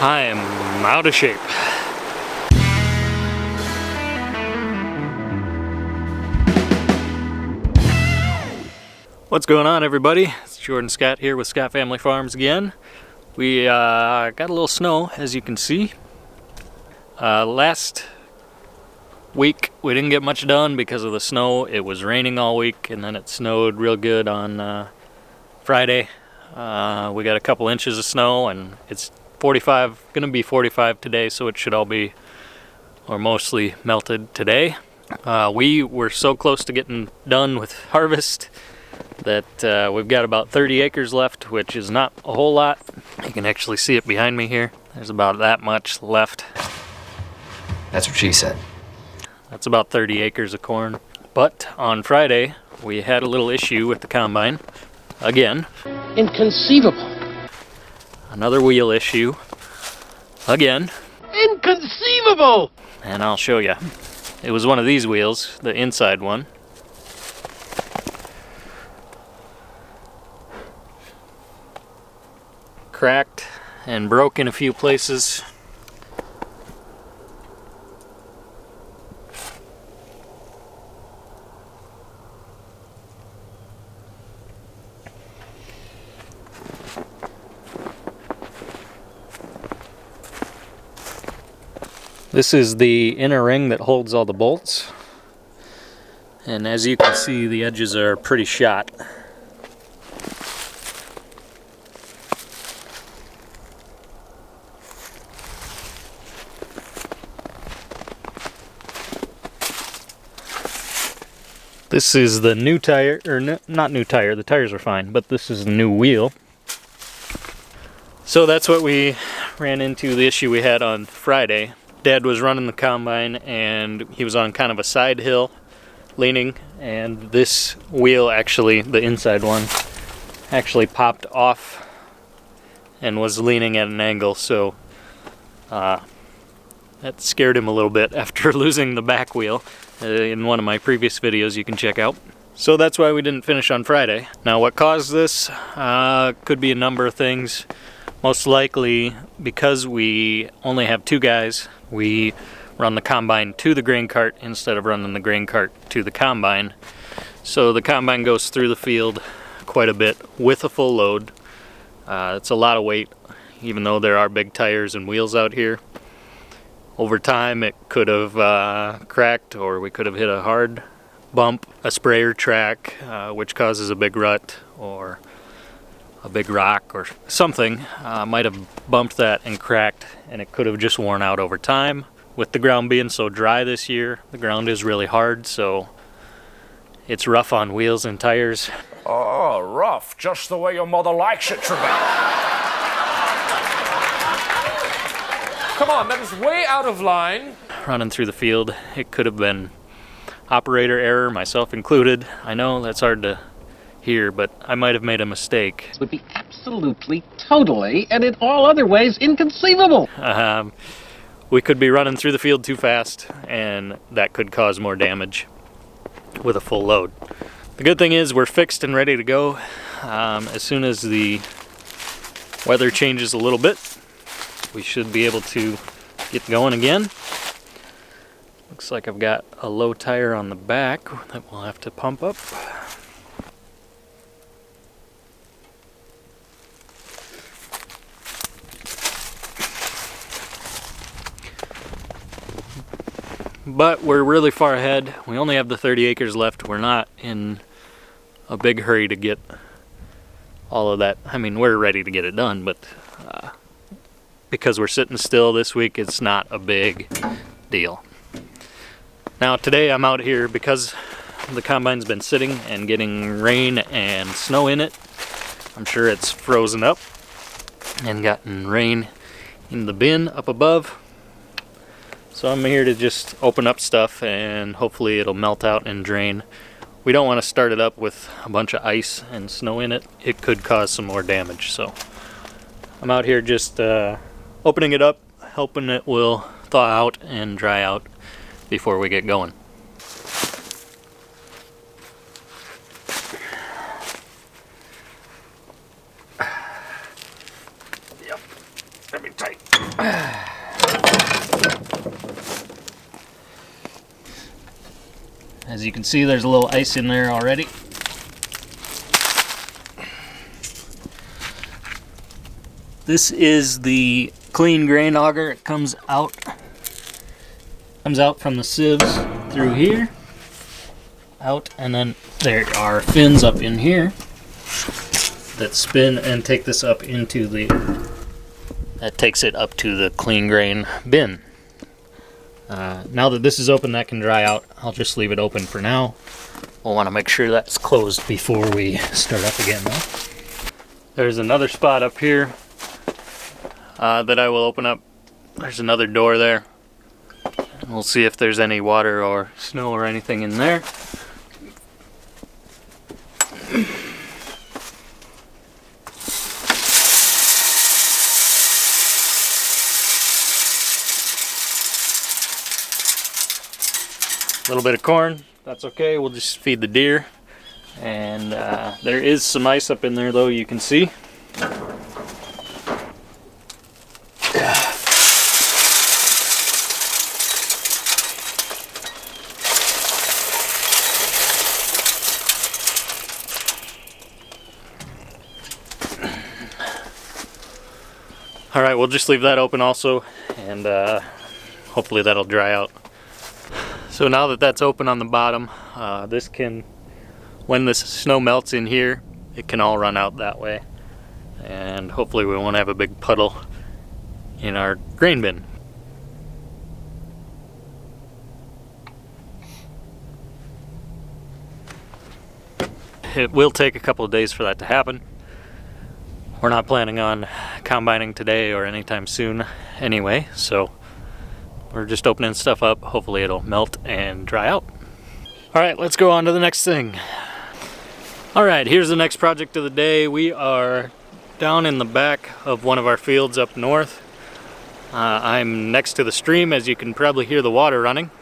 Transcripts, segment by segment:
I am out of shape. What's going on, everybody? It's Jordan Scott here with Scott Family Farms again. We got a little snow, as you can see. Last week we didn't get much done because of the snow. It was raining all week and then it snowed real good on Friday. We got a couple inches of snow and it's 45, gonna be 45 today, so it should all be, or mostly, melted today. We were so close to getting done with harvest that we've got about 30 acres left, which is not a whole lot. You can actually see it behind me here. There's about that much left. That's what she said. That's about 30 acres of corn. But on Friday, we had a little issue with the combine. Again. Inconceivable. Another wheel issue. Again. Inconceivable! And I'll show you. It was one of these wheels, the inside one. Cracked and broke in a few places. This is the inner ring that holds all the bolts, and as you can see, the edges are pretty shot. This is the new tire, or not new tire, the tires are fine, but this is the new wheel. So that's what we ran into, the issue we had on Friday. Dad was running the combine and he was on kind of a side hill leaning, and this wheel, actually the inside one, actually popped off and was leaning at an angle, so that scared him a little bit after losing the back wheel in one of my previous videos you can check out. So that's why we didn't finish on Friday. Now what caused this could be a number of things. Most likely because we only have two guys, we run the combine to the grain cart instead of running the grain cart to the combine. So the combine goes through the field quite a bit with a full load. It's a lot of weight, even though there are big tires and wheels out here. Over time it could have cracked, or we could have hit a hard bump, a sprayer track, which causes a big rut, or a big rock or something might have bumped that and cracked, and it could have just worn out over time. With the ground being so dry this year, the ground is really hard, so it's rough on wheels and tires. Oh, rough, just the way your mother likes it, Trebek. Come on, that is way out of line. Running through the field, it could have been operator error, myself included. I know that's hard to hear, but I might have made a mistake. This would be absolutely, totally, and in all other ways inconceivable. We could be running through the field too fast, and that could cause more damage with a full load. The good thing is we're fixed and ready to go. As soon as the weather changes a little bit, we should be able to get going again. Looks like I've got a low tire on the back that we'll have to pump up. But we're really far ahead. We only have the 30 acres left. We're not in a big hurry to get all of that. I mean, we're ready to get it done, but because we're sitting still this week, it's not a big deal. Now today I'm out here because the combine's been sitting and getting rain and snow in it. I'm sure it's frozen up and gotten rain in the bin up above. So I'm here to just open up stuff and hopefully it'll melt out and drain. We don't want to start it up with a bunch of ice and snow in it. It could cause some more damage. So I'm out here just opening it up, hoping it will thaw out and dry out before we get going. Yep, that'd be tight. As you can see, there's a little ice in there already. This is the clean grain auger. It comes out from the sieves through here, out, and then there are fins up in here that spin and take this up into that takes it up to the clean grain bin. Now that this is open, that can dry out. I'll just leave it open for now. We'll want to make sure that's closed before we start up again though. There's another spot up here that I will open up. There's another door there. We'll see if there's any water or snow or anything in there. A little bit of corn, that's okay, we'll just feed the deer. And there is some ice up in there though, you can see. Alright, we'll just leave that open also, and hopefully that'll dry out. So now that that's open on the bottom, this can, when this snow melts in here, it can all run out that way. And hopefully we won't have a big puddle in our grain bin. It will take a couple of days for that to happen. We're not planning on combining today or anytime soon anyway, so we're just opening stuff up. Hopefully it'll melt and dry out. Alright, let's go on to the next thing. Alright, here's the next project of the day. We are down in the back of one of our fields up north. I'm next to the stream, as you can probably hear the water running.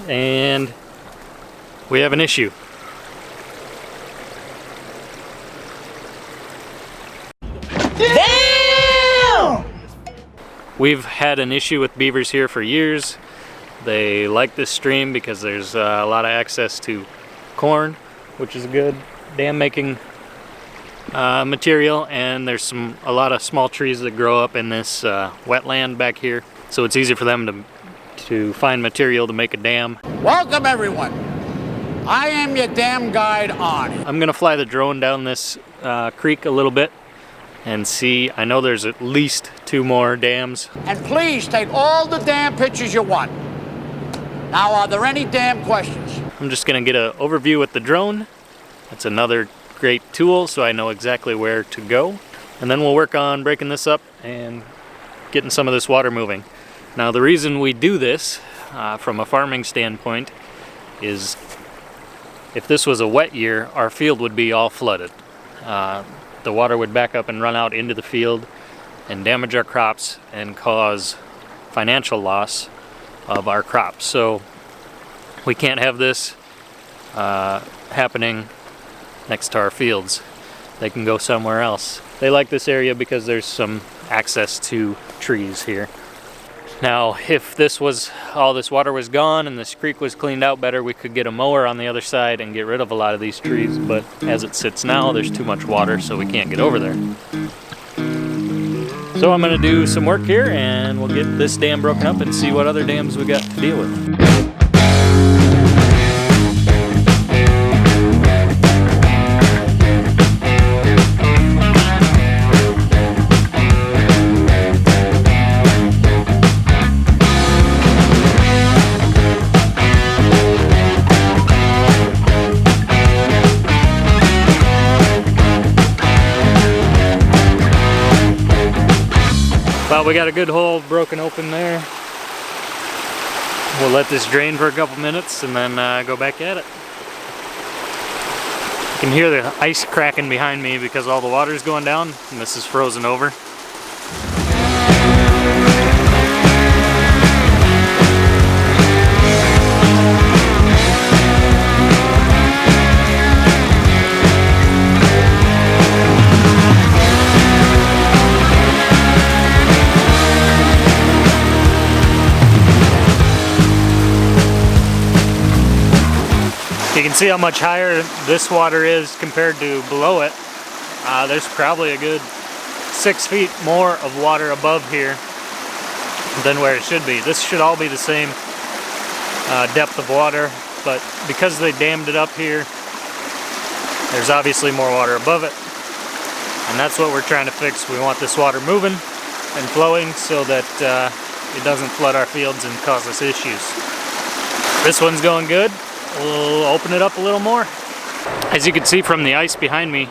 And we have an issue. We've had an issue with beavers here for years. They like this stream because there's a lot of access to corn, which is a good dam making material, and there's a lot of small trees that grow up in this wetland back here, so it's easy for them to find material to make a dam. Welcome everyone. I am your dam guide on. I'm gonna fly the drone down this creek a little bit and see. I know there's at least 2 more dams. And please take all the dam pictures you want. Now, are there any dam questions? I'm just gonna get an overview with the drone. That's another great tool, so I know exactly where to go. And then we'll work on breaking this up and getting some of this water moving. Now, the reason we do this from a farming standpoint is if this was a wet year, our field would be all flooded. The water would back up and run out into the field and damage our crops and cause financial loss of our crops. So we can't have this happening next to our fields. They can go somewhere else. They like this area because there's some access to trees here. Now, if all this water was gone and this creek was cleaned out better, we could get a mower on the other side and get rid of a lot of these trees, but as it sits now, there's too much water, so we can't get over there. So I'm gonna do some work here and we'll get this dam broken up and see what other dams we got to deal with. Well, we got a good hole broken open there. We'll let this drain for a couple minutes and then go back at it. You can hear the ice cracking behind me because all the water's going down and this is frozen over. You can see how much higher this water is compared to below it. There's probably a good 6 feet more of water above here than where it should be. This should all be the same depth of water, but because they dammed it up here, there's obviously more water above it, and that's what we're trying to fix. We want this water moving and flowing so that it doesn't flood our fields and cause us issues. This one's going good. We'll open it up a little more. As you can see from the ice behind me,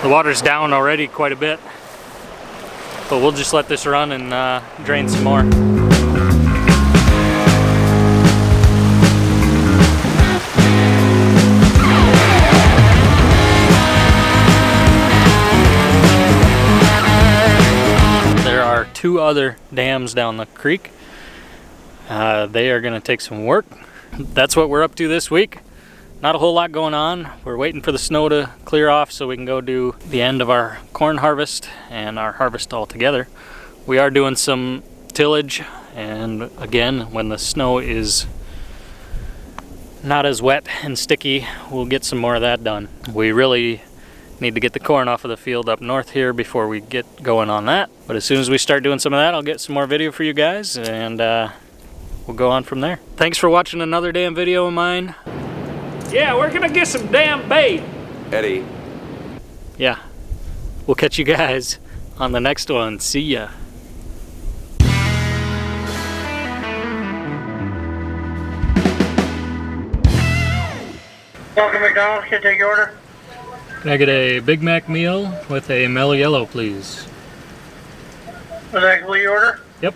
the water's down already quite a bit, but we'll just let this run and drain some more. There are 2 other dams down the creek. They are going to take some work. That's what we're up to this week. Not a whole lot going on. We're waiting for the snow to clear off so we can go do the end of our corn harvest and our harvest all together. We are doing some tillage, and again, when the snow is not as wet and sticky, we'll get some more of that done. We really need to get the corn off of the field up north here before we get going on that. But as soon as we start doing some of that, I'll get some more video for you guys, and we'll go on from there. Thanks for watching another damn video of mine. Yeah, we're gonna get some damn bait. Eddie. Yeah, we'll catch you guys on the next one. See ya. Welcome McDonald's, can I take your order? Can I get a Big Mac meal with a mellow yellow, please? Was that your order? Yep.